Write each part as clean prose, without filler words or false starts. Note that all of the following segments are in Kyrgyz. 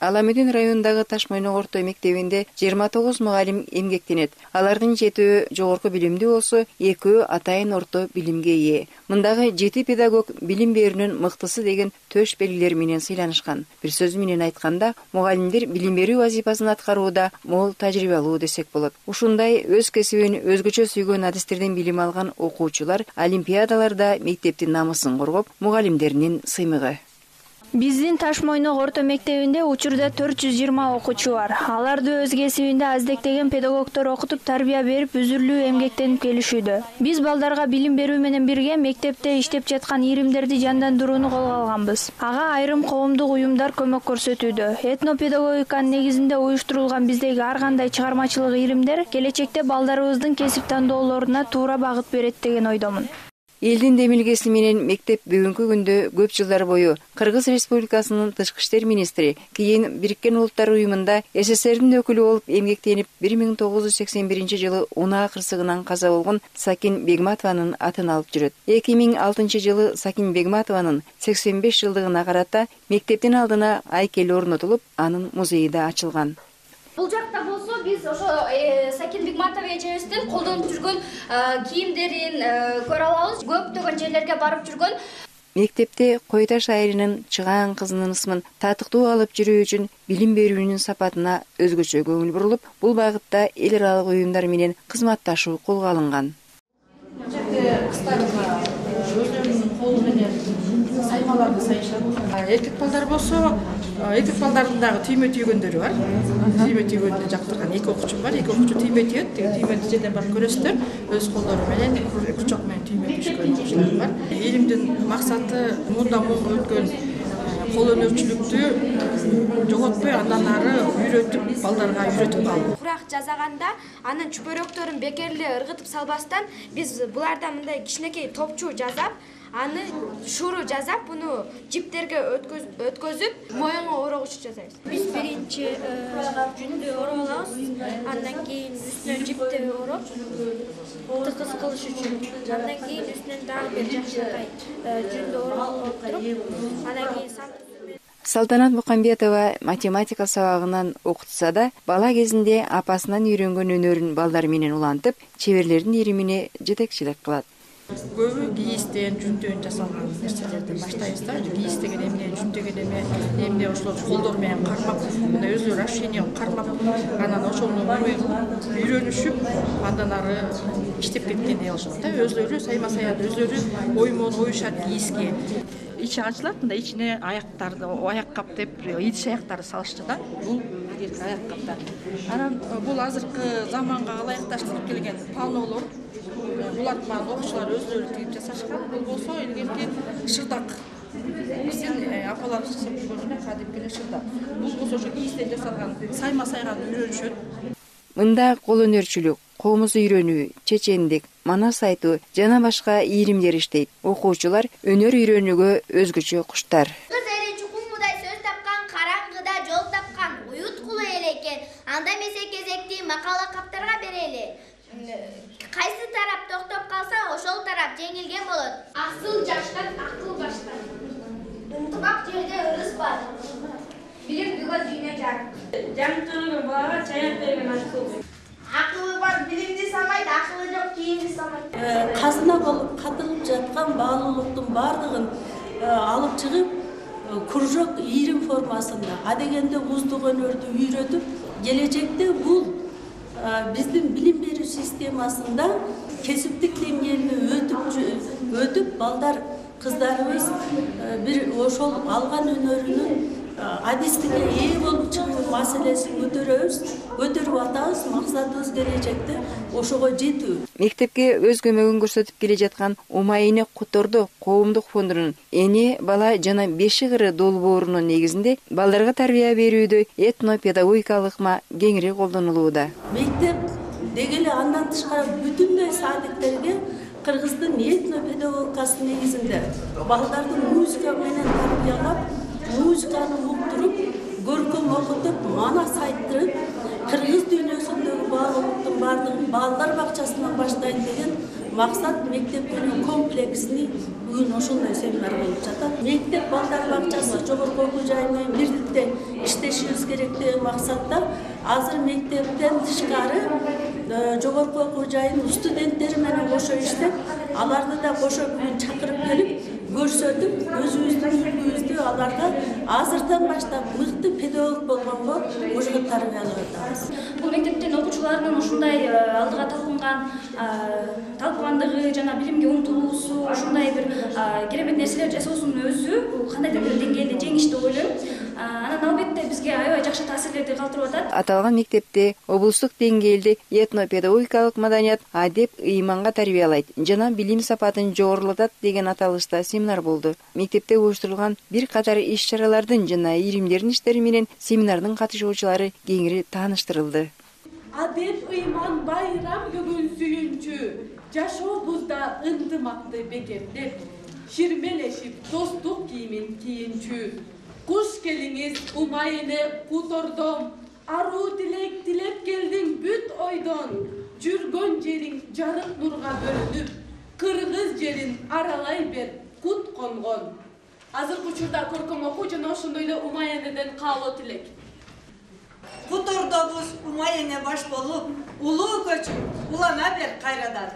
Аламедин районундагы Ташмойнок орто мектебинде 29 мугалим эмгектенет. Алардын 7 жогорку билимдүү болсо, 2 атайын орто билимге ээ. Мындагы 7 педагог билим берүүнүн мыктысы деген төш белгилер менен сыйланышкан. Бир сөзү менен айтканда, мугалимдер билим берүү вазифасын аткарууда мол тажрыйбалуу десек болот. Ушундай өз кесибин өзгөчө сүйгөн адистерден билим алган окуучулар олимпиадаларда мектептин намысын коргоп, мугалимдеринин сыймыгы. Биздин Ташмойнок орто мектебинде учурда 420 окуучу бар. Аларды өз кесибинде аздектеген педагогдор окутуп, тарбия берип, үзүрлүү эмгектенип келишүүдө. Биз балдарга билим берүү менен бирге мектепте иштеп жаткан иримдерди жандандырууну колго алганбыз. Ага айрым коомдук уюмдар көмөк көрсөтүүдө. Этнопедагогиканын негизинде уюштурулган биздеги ар кандай чыгармачылык иримдер келечекте балдарыбыздын кесип тандоолоруна туура багыт берет деген ойдомун. Элдин демилгеси менен мектеп бүгүнкү күндө көп жылдар бою Кыргыз Республикасынын тышкы иштер министри, кийин Бириккен Улуттар уюмунда СССРдин өкүлү болуп эмгектенип 1981-жылы унаа кырсыгынан каза болгон Сакин Бегматованын атын алып жүрөт. 2006-жылы Сакин Бегматованын 85 жылдыгына карата мектептин алдына айкел орнотулуп, анын музейи да ачылган. Бул жакта болсо биз ошо Сакин Бегматова эжебиздин колдонуп жүргөн кийимдерин көрө алабыз. Көптөгөн жерлерге барып жүргөн. Мектепте Койташ айылынын чыгаан кызынын ысмын татыктуу алып жүрүү үчүн билим берүүнүн сапатына өзгөчө көңүл бурулуп, бул багытта эл аралык уюмдар менен кызматташуу колго алынган. Саймаларды сайышат. Эркек балдар болсо, эркек балдардын дагы түймө түйгөндөрү бар. Түймө түйгөндү жактырган 2 окуучум бар. 2 окуучу түймө түйөт. Түймөнү жерден барып көрөсүздөр. Өз колдору менен курчок менен түймө түйшкөн окуучулар бар. Илимдин максаты мында өткөн кол өнөрчүлүктү жоготпой, андан ары үйрөтүп, балдарга үйрөтүп калуу. Курак жасаганда анын чүпөрөктөрүн бекерли ыргытып салбастан биз булардан мындай кичинекей топчу жасап, аны шуру жасап, буну жиптерге өткөзүп, моюнга орогучу жасайбыз. Биз биринчи жүндү ороп алабыз, андан кийин үстүнө жипти ороп, тыкыз кылыш үчүн. Андан кийин үстүнөн дагы бир жакшыртай жүндү ороп туруп, андан кийин Салтанат Мукамбетова математика сабагынан окутса да, бала кезинде апасынан үйрөнгөн өнөрүн балдар менен улантып, чеберлердин иримине жетекчилик кылат. Көбү кийистен, жүндөн жасалган нерселерден баштайбыз да. Кийиз деген эмне, жүн деген эмне ошол колдор менен кармап, мына өзү расчение кармап, анан ошону үйрөнүшүп, андан ары иштеп кеткендей болушат да. Өзлөрү сайма-саян өзлөрү оймон оюшат кийизге. İçi açılar da içine ayakkabı, o ayakkabı hep idiş ayakkabı salıştı da. Bu ayakkabılar. Anan bu hazırkı zamanға ылайыкташтырып келген панолор, булар ман окуучулар өзлөрү тигип жасашкан. Бул болсо илгерки шырдак. Биздин апаларыбыз жасап жүргөн кадимки шырдак. Бул болсо ошо кийизден жасалган сайма-сайган үйрөнүшөт. Мында кол өнөрчүлүк, комуз үйрөнүү, чечендик, манас айтуу жана башка ийримдер иштейт. Окуучулар өнөр үйрөнүүгө өзгөчө куштар. Кыз эли чукумудай сөз тапкан, караңгыда жол тапкан, уюткулу эле экен. Анда эмесе кезекти макала каптарга берели. Кайсы тарап токтоп калса, ошол тарап жеңилген болот. Акыл жаштан акыл баштан. Ынтыбак жерде ырыс бар. Билим бүгө дүйнө жар. Жамтырган балага чаяк берген акыл. Акылы бар билимди самайт, акылы жок кийимди самайт. Казына болуп катылып жаткан баалуулуктун баардыгын алып чыгып, кружок ийрим формасында, адегенде муздук өнөрдү үйрөтүп, келечекте бул биздин билим берүү системасында кесиптик деңгээлине өтүп, балдар, кыздарыбыз бир ошол алган өнөрүнүн адистикке ээ болуп чыгуу маселесин көтөрүп атабыз. Максатыбыз келечекте ошого жетүү. Мектепке өз көмөгүн көрсөтүп келе жаткан Умайыне Куторду коомдук фондунун эне бала жана беши кыры долбоорунун негизинде балдарга тарбия берүүдө этнопедагогикалык ыкма кеңири колдонулууда. Мектеп дегеле андан тышкары бүтүндөй саадеттерге Кыргыздын этнопедагогикасынын негизинде балдарды музыка менен тарбиялап, музыканы уктуруп, көркөм окутуп, манас айттырып, кыргыз дүйнөсүндөгү баалуулуктун баардыгын балдар бакчасынан баштайт деген максат мектептин комплексный бүгүн ошондой семинар болуп жатат. Мектеп балдар бакчасы жогорку окуу жай менен бирдикте иштешибиз керек деген максатта азыр мектептен тышкары жогорку окуу жайынын студенттери менен кошо иштеп, аларды да кошо бүгүн чакырып келип көрсөтүп, өзүбүздүн үлгүбүздү аларга азырдан баштап мыкты педагог болгонго ошо тарбиялап атабыз. Бул мектептин окуучуларынын ушундай алдыга талпыгандыгы жана билимге умтулуусу, ушундай бир керемет нерселер жасоосунун өзү бул кандайдыр бир деңгээлде жеңиш деп ойлойм. Анан албетте бизге аябай жакшы таасирлерди калтырып атат. Аталган мектепте облустук деңгээлде этно-педагогикалык маданият, адеп, ыйманга тарбиялайт жана билим сапатын жогорулатат деген аталышта семинар болду. Мектепте уюштурулган бир катар иш-чаралардын жана иримдердин иштери менен семинардын катышуучулары кеңири тааныштырылды. Адеп, ыйман, байрам бүгүн сүйүнчү, жашообузда ындымакты бекемдеп, ширмелешип достук кийимин кийинчү. Kuş geliniz umayını kutordum, arı dilek dilep geldin büt oydon. Jürgön jerin jarık nurga bölünüp, kırgız jerin aralay ber kut kongon. Azır uçurda körküm oku jana ошондой umayeni'den kalo tilek. Kutordobuz umayene baş bolup, ulu köçün ulana ber kayradan.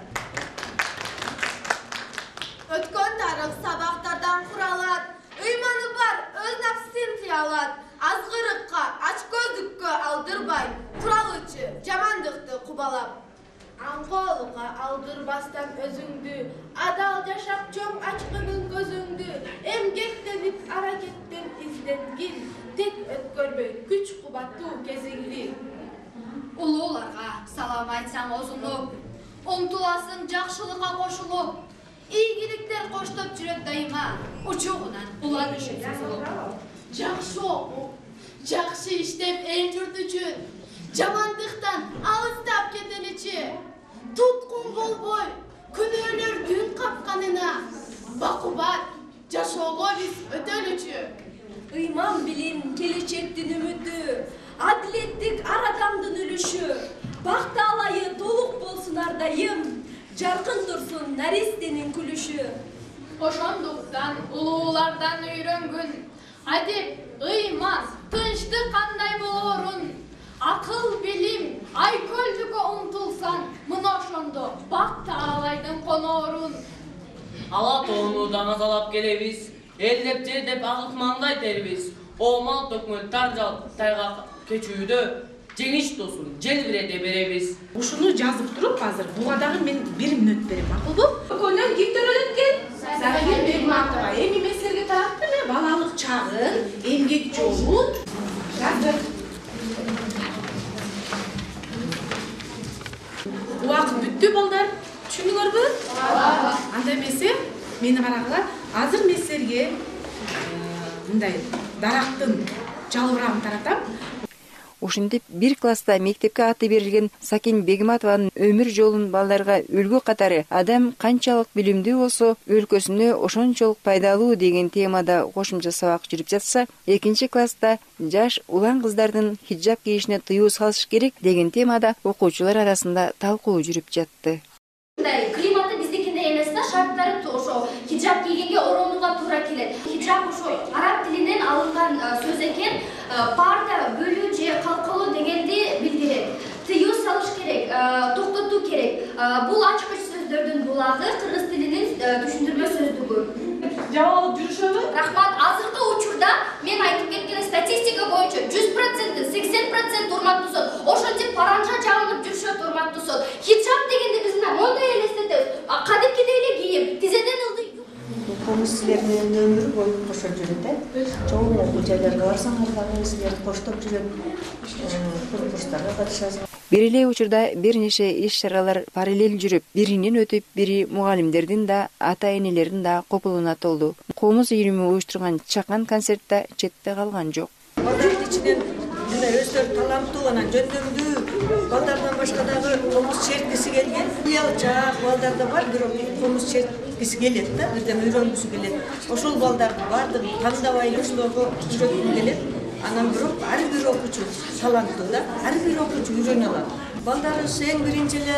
Ötkön tarık sabahtardan kuralat. Ыйманы бар, өз нәпсін тиялат, азғырыққа, ачкөздікке алдырбай, құралычы, жамандықты құбалап. Аңғолуға алдырбастан өзіңді, адал жашап чоң ачқының көзіңді, эмгектеніп аракеттен изденгін, тек өткөрбөй, күч қубатту кезіңді. Улууларға салам айтсаң озунуп, умтуласың жакшылыкка кошулуп, ийгиликтер коштоп жүрөт дайыма, учугунан уланышып созулуп. Жакшы окуп, жакшы иштеп эл журт үчүн, жамандыктан алыстап кетеличи. Туткун болбой, күнөөлөрдүн капканына, бакубат жашоого биз өтөлүчү. Ыйман билим келечектин үмүтү, адилеттик ар адамдын үлүшү, бакталайы толук болсун ардайым. Жаркын турсун наристенин күлүшү. Ошондуктан улуулардан үйрөнгүн, адеп, ыйман, тынчтык кандай болорун, акыл, билим, айкөлдүккө умтулсан, мына ошондо бак таалайдын коноорун. Ала тоону даңазалап келебиз, элдеп жердеп агытмандай тербиз, оомал төкмөн тайгак кечүүдө жеңиш тосун желбирете беребиз. Ушуну жазып туруп азыр буга дагы мен 1 мүнөт берем, макулбу? Көңүл ким төрөлөт экен? Сарагин Бегматова. Эми мен силерге тараптым, балалык чагын, эмгек жолун жазып. Убакыт бүттү балдар. Түшүндүңөрбү? Анда эмесе мени карагыла. Азыр мен силерге мындай дарактын жалбырагын таратам. Ушинтип бир класста мектепке аты берилген Сакин Бегматованын өмүр жолун балдарга үлгү катары адам канчалык билимдүү болсо, өлкөсүнө ошончолук пайдалуу деген темада кошумча сабак жүрүп жатса, 2-класста жаш улан кыздардын хиджаб кийишине тыюу салыш керек деген темада окуучулар арасында талкуу жүрүп жатты. Климаты биздикиндей эмес да, шарттары ошо хиджаб кийгенге оронууга туура келет. Хиджаб ошо араб тилинен алынган сөз экен, парда, бөлүү же калкалоо дегенди билдирет. Тыюу салыш керек, токтотуу керек. Бул ачкыч сөздөрдүн булагы кыргыз тилинин түшүндүрмө сөздүгү. Жабап алып жүрүшөбү? Рахмат. Азыркы учурда мен айтып кеткен статистика боюнча 100%, 80% урматтуусун. Ошентип паранжа жабылып жүрүшөт урматтуусун. Хиджаб дегенде биз мына мондай элестетебиз. Кадимкидей эле кийим, тизеден ылдый. Силердин өмүрү бою кошо жүрөт, чоң окуу жайларга барсаңар дагы силерди коштоп жүрөт, курстарга катышасың. Бир эле учурда бир нече иш-чаралар параллель жүрүп, биринен өтүп, бири мугалимдердин да, ата-энелердин да копулуна толду. Комуз үйрүмү уюштурган чакан концертте четте калган жок. Балдардын ичинен өздөрү таланттуу, анан жөндөмдүү балдардан башка дагы комуз черткиси келген. Уялчак балдар да бар, бирок комуз черткиси келет да, бирден үйрөнгүсү келет. Ошол балдардын баардыгын тандабай ошолорго үйрөткүм келет. Анан бирок ар бир окуучу таланттуу да, ар бир окуучу үйрөнө алат. Балдарыбыз эң биринчи эле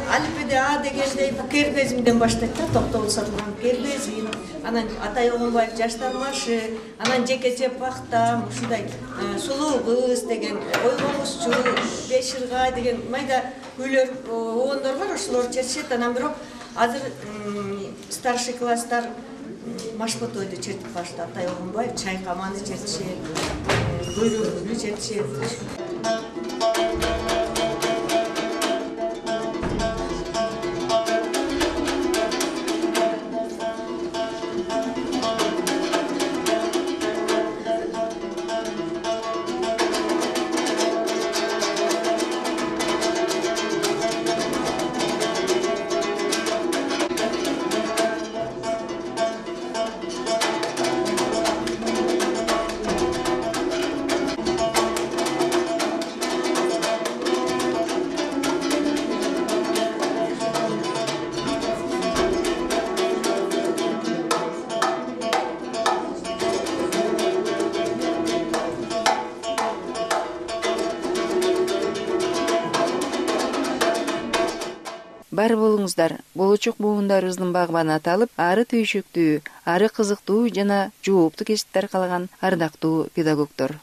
алифбеде А дегенде кербезимден баштайт да, токтогул сатылган кербезим, анан Атай Огонбаев жаштар маршы, анан жекече пахтам, ушундай сулуу кыз деген, ойгомузчу, беш ыргай деген майда күйлөр, огондор бар, ошолор чертишет. Анан бирок азыр старший класстар Машботойду чертип баштады. Атай Огонбаев чайкаманы чертишет, көйрөгүнү чертишет. Бар болуңуздар, болочок буундарыбыздын багбаны аталып, ары түйшүктүү, ары кызыктуу жана жооптуу кесиптер калаган ардактуу педагогдор.